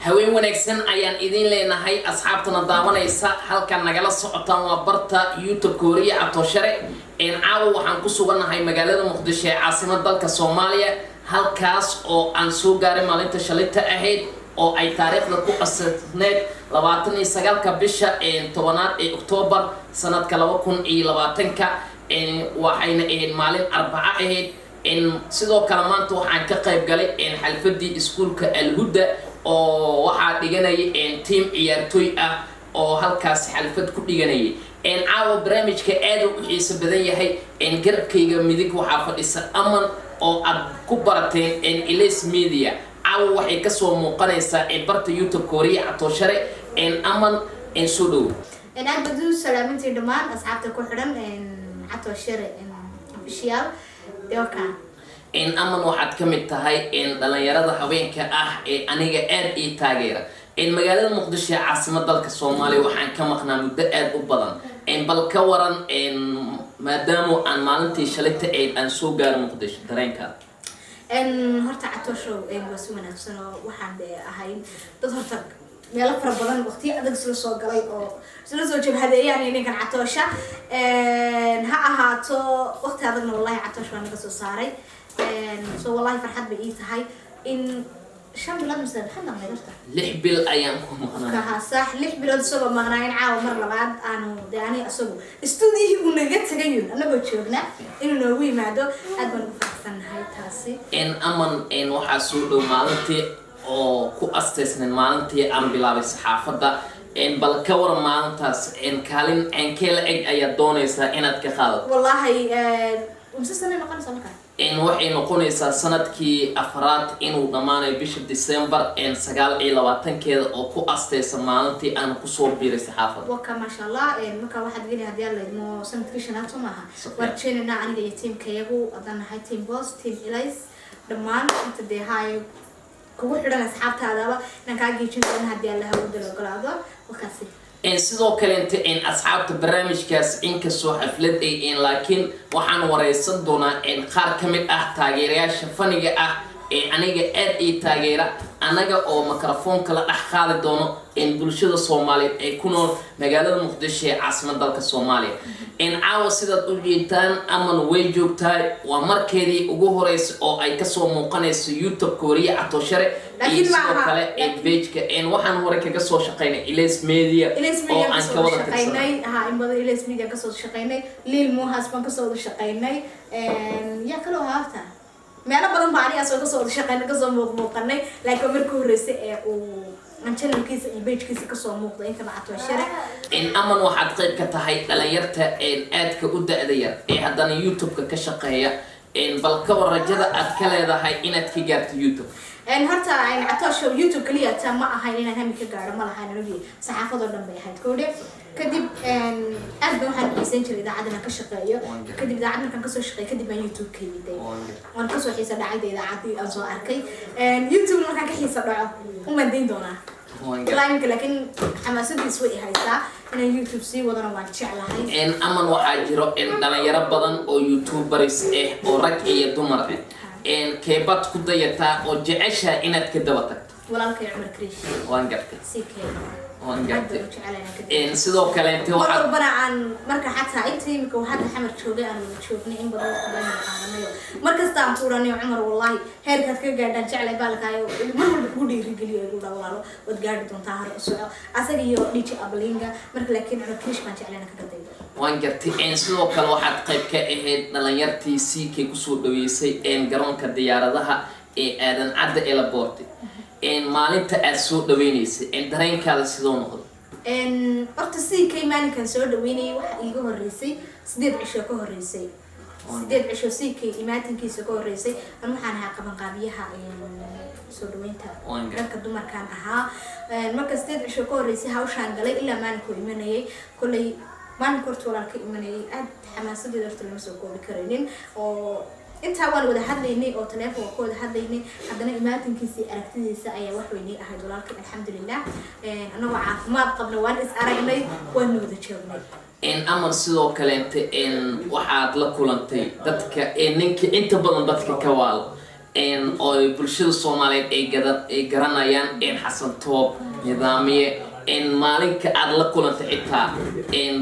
haween wanaagsan ayaan idin leenahay asxaabtana daawanaysa halkan nagala socotaan waa barta YouTube Wariye Atoshare caawa waxaan ku suganahay magaalada Muqdisho ee caasimadda dalka Soomaaliya halkaas oo aan soo gaaray maalinta shalayta ahayd oo ay taariikhda ku qasneed 29 bisha 10 ee Oktoobar sanadka 2020 waxayna ahayd maalin Arbaca ahayd sidoo kale maanta waxaan ka qayb galay xalfadii iskuulka Al-Huda oo waxa dhiganay team ciyaartoy ah oo halkaas xalfad ku dhiganay caawa barnaamijka aad u xiiso badan yahay garabkayga midig waxa fadhisa Amaan oo aad ku barateen Ilis Media caawa waxay ka soo muuqanaysaa barta YouTube Wariye Atoshare Amaan soo dhow aad badu salaamintii dhamaan asxaabta ku xiran Atoshare official Wacan Amaan waxaad ka mid tahay dhalinyarada haweenka ah ee aniga aad ii taageera magaalada Muqdisho ee caasimadda dalka Soomaaliya waxaan ka maqnaa muddo aad u badan bal ka waran maadaama aan maalintii shalayta aan soo gaaro Muqdisho dareenka horta Catoosho waa si wanaagsan oo waxaan ahay dad horta meelo fara badan waqti adag soo galay oo soo jabhadeeyaan ninkan Catoosha ha ahaato waqti adagna wallahi Catoosho waan naga soo saaray so wallahi farxad bay ii tahay in shan bilood مثلا حنا ما يرتاح 6 bil ayaan ku maqnaa ka صح 6 bilood soo maqnaayn caawa mar labaad aanu daani asagu studio uu naga tagayo anagoo joogna inuu noogu yimaado aad baan u faraxsanahay taasi Amaan waxa soo dhow maalintii oo ku asteysnay maalintii aan bilaabay saxaafadda bal ka war maalintaas kaalin kala eg ayaa doonaysaa inaad ka qaadato wallahi umsasana noqon sababka waxay noqonaysaa sanadkii afraad inuu dhamaanayo bisha December 29keeda oo ku asteysan maalintii aan ku soo biiray saxaafadda waka ma sha Allah marka waxaad geli hadii la idmo sanadkii shanaad maaha warjeynana aniga iyo teamkayagu adanahay team boss team Ilis dhamaan inta Dhaha kugu xiran asxaabtaadaba inaan ka geejin doono hadii Allah uu dilo galaado wakaasi sidoo kale asxaabta barnaamijkaas inkastoo xaflad ay laakiin waxaan wareysan doonaa qaar kamid ah taageerayaasha faniga ah aniga aad ii taageera anaga oo mikrofoonka la dhex qaadi doono bulshada Soomaaliyeed ee ku nool magaalada Muqdisho ee caasimadda dalka Soomaaliya caawa sidaad u jeedaan Amaan way joogtahay waa markeedii ugu horeysay oo ay ka soo muuqanayso YouTube Wariye Atoshare sidoo kale page-ka waxaan hore kaga soo shaqeynay Ilis Media oo aan ka wada shaqeynay in badan Ilis Media ka soo shaqeynay Lil Mohas baan ka soo shaqeynay ya kala haafta meelo badan baan aniga soo shaqeynay ka soo muuqanay laakiin markii horeysay ee uu channelkiisa iyo page-kiisa ka soo muuqday inta Atoshare Amaan waxaad qayb ka tahay dhalinyarta aadka u da'da yar haddana YouTube-ka ka shaqeeya bal ka war rajada aad ka leedahay inaad ka gaarto YouTube horta Catoosho YouTube kaliya ta ma ahayn inaan hami ka gaaro ma lahayn anigu saxaafado dhan bay ahayd koode kadib aad baan waxaan xiisan jiray idaacadana ka shaqeeyo kadib idaacad markaan ka soo shaqeeyo kadib baan YouTube ka yimid waan ka soo xiisa dhacay idaacadii aan soo arkay YouTube markaan ka xiisa dhaco uma deyn doonaa laakiin xamaasadiis way haysaa inaan YouTube sii wadana waan jeclahay Amaan waxaa jiro dhalinyaro badan oo YouTubers oo rag iyo dumar keebad ku dayataa oo jecesha inaad ka daba tagto walaalkay Umar Kriish waan gartay waan gartay sidoo kale inta waxa baraan marka xataa intii imika waxa xamar joogay aan joognay in badan oo badan qaadanayo markasta aan tuuranay Umar wallahi heerkaad ka gaadhaan jeclay baalkaayo mar walba ku dhiirigeliyo ugu dhawaalo wad gaadhi doontaa hore u soo asaga iyo DJ Ablinga marka laakiin Umar Kriish baan jeclayna ka gaday waan gartay sidoo kale waxaad qayb ka ahayd dhalinyartii CK ku soo dhaweysay garoonka diyaaradaha aadan cadda airport maalinta aad soo dhaweynaysay dareenkaada sidoo noqday horta CK maalinkan soo dhaweynay waxa iiga horeysay 8 cisho ka horeysay 8 cisho CK imaatinkiisa ka horeysay waxaan ahaa qaban qaabiyaha soo dhaweynta dadka dumarkan ahaa marka 8 cisho ka horeysay hawshaan galay ilaa maalinka imanayay kulay maalin korto walaalka imanayay aad xamaasadeeda horta lama soo koobi karaynin oo inta waan wada hadlaynay oo telefoon ku wada hadlaynay haddana imaatinkiisa aragtidiisa ayaa wax weyn ahayd walaalka alxamdulillah anagu caafimaad qabna waan is aragnay waan wada joognay Amaan sidoo kale waxaad la kulantay dadka ninka inta badan dadka ka waal oo bulshada Soomaaliyeed ay garanayaan xasan toob nidaamiye maalinka aad la kulantay xitaa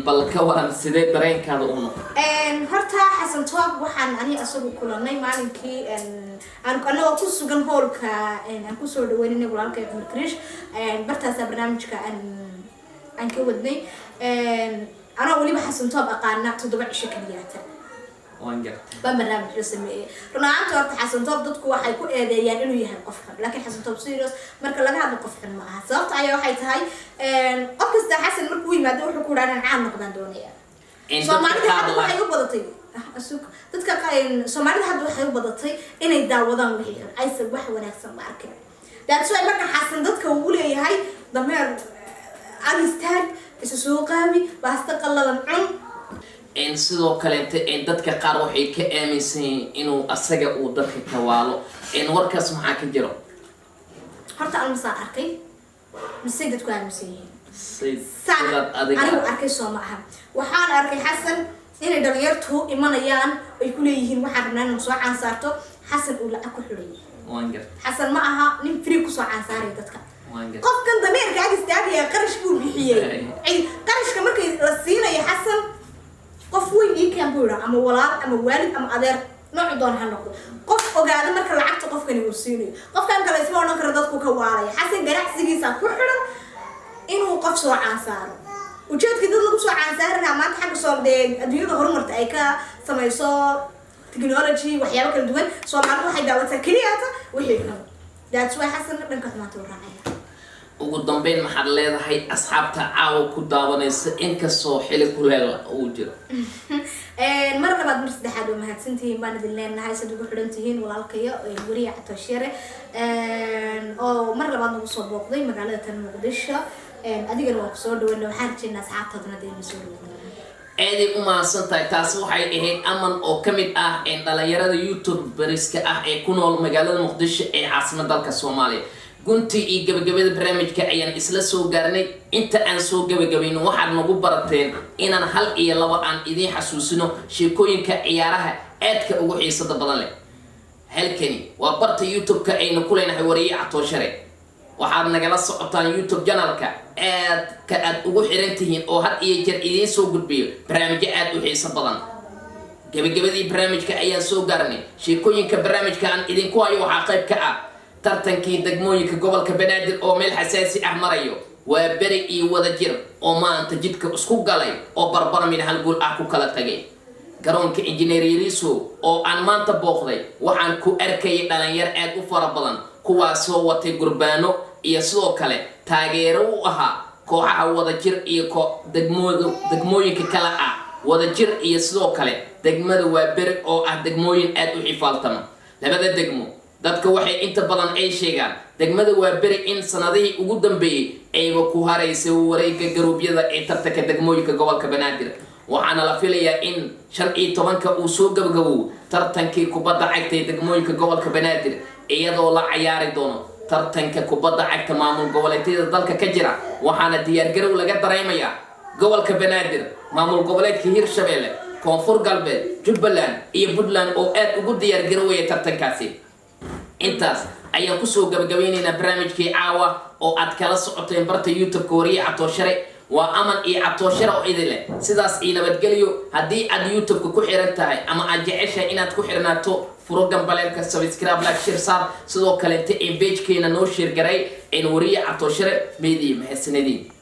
bal ka waran sidee dareenkaada u noqday horta xasan toob waxaan aniga asagu kulanay maalinkii anagoo ku sugan hoolka aan ku soo dhaweynay walaalkay Cumar Krish bartaas barnaamijka aan ka wadnay أنا أولي بحسن توب أقارنا تدبع شكلياته. وانجرت. بمرنامج رسمي. رنا عم تورط حسن توب ضدك واحد يكون يعني إنه يهم قفهم، لكن حسن توب سيريوس مركل لقى هذا قفهم معها. صارت عيا واحد هاي أقصد حسن مركوي ما دور حكور أنا عام نقدر دونية. سومالي هذا واحد يبغى أسوق ضدك كاين سومالي هذا واحد يبغى إنه يداو ضم به أي سب واحد ونكسر ماركة. ده شوي مركل حسن ضدك وولي هاي ضمير أجستان isuuqaami baasta qallalan sidoo kale dadka qaar waxay ka aaminsan inuu asaga uu dadka tawaalo warkaas maxaa ka jiro horta aan masaan arkay misay dadku aaminsan yihiin sidad adiga anigu arkay soo maaha waxaan arkay xasan inay dhalinyartu imanayaan ay ku leeyihiin waxaan rabnaa inuu soo caansaarto xasan uu lacag ku xulay xasan ma aha nin free ku soo caansaaray dadka قف كان ضمير قاعد يستعجل يا قرش بول بحية قرش كمان كيصير يا حسن قف وين يكمل بورا أما ولاد أما والد أما أدير نوع دون هالنقطة قف وقاعد مركل العكس قف كان يوصيني قف كان كلا يسمعوا نكر ضدك كواري حسن جرح سجي سافرنا إنه قف سوا عنصار وجد كده لو سوا عنصار أنا ما تحب صار ده الدنيا ده هرم مرتأيكا سمايصار تكنولوجي وحياة كل دوين سوا ما نروح يدعوة كلياته وحياة that's why حسن نقدر كمان تورانيا ugu dambeyn maxaad leedahay asxaabta caawa ku daawanaysa inkastoo xili kuleel uu jiro mar labaad mar saddexaad waa mahadsantihiin baan idin leenahay sad ugu xidhan tihiin walaalkayo Wariye Catoosh oo mar labaad nagu soo booqday magaalada tan Muqdisho adigana waa kusoo dhaweynaa waxaan rajaynayaa asxaabtaadana inay soo dhaweeyaan aad u mahadsantahay taas waxay ahayd Amaan oo kamid ah dhalinyarada YouTube bariska ah ee ku nool magaalada Muqdisho ee caasimadda dalka Soomaaliya gunti iyo gabagabada barnaamijka ayaan isla soo gaarnay inta aan soo gabagabayno waxaad nagu barateen inaan hal iyo laba aan idin xasuusino sheekooyinka ciyaaraha aadka ugu xiisada badan leh halkani waa barta YouTube-ka aynu ku leenahay Wariye Catoosh waxaad nagala socotaan YouTube channel-ka aad ugu xiran tihiin oo had iyo jeer idin soo gudbiyo barnaamijyo aad u xiiso badan gabagabadii barnaamijka ayaan soo gaarnay sheekooyinka barnaamijka aan idinku hayo waxaa qayb ka ah tartankii degmooyinka gobolka Banaadir oo meel xasaasi ah marayo waa bari iyo wada jir oo maanta jidka isku galay oo barbar mid hal gool ah ku kala tagay garoonka Engineer Lasoo oo aan maanta booqday waxaan ku arkay dhalinyar aad u fara badan kuwaasoo watay gurbaano iyo sidoo kale taageero u ahaa kooxaha wada jir iyo degmooyinka kala ah wada jir iyo sidoo kale degmada waa bari oo ah degmooyin aad u xifaaltama labada degmo dadka waxay inta badan ay sheegaan degmada waa bari in sanadihii ugu dambeeyay ayba ku haraysay wareegga garuubyada ee tartanka degmooyinka gobolka Banaadir waxaana la filayaa in 15 uu soo gabagabo tartankii kubadda cagta ee degmooyinka gobolka Banaadir iyadoo la ciyaari doono tartanka kubadda cagta maamul goboleedyada dalka ka jira waxaana diyaar garow laga dareemayaa gobolka Banaadir maamul goboleedka Hirshabelle Koonfur Galbeed Jubbaland iyo Puntland oo aad ugu diyaar garoobaya tartankaasi intaas ayaan ku soo gabagabaynaynaa barnaamijkii caawa oo aad kala socoteen barta YouTube-ka Wariye Catoosh waa Amaan iyo Catoosh oo idin leh sidaas ii nabadgeliyo haddii aad YouTube-ka ku xiran tahay ama aad jeceshahay inaad ku xirnaato furo gambaleelka subscribe like share saar sidoo kale page-keena noo share garay Wariye Catoosh media mahadsanidin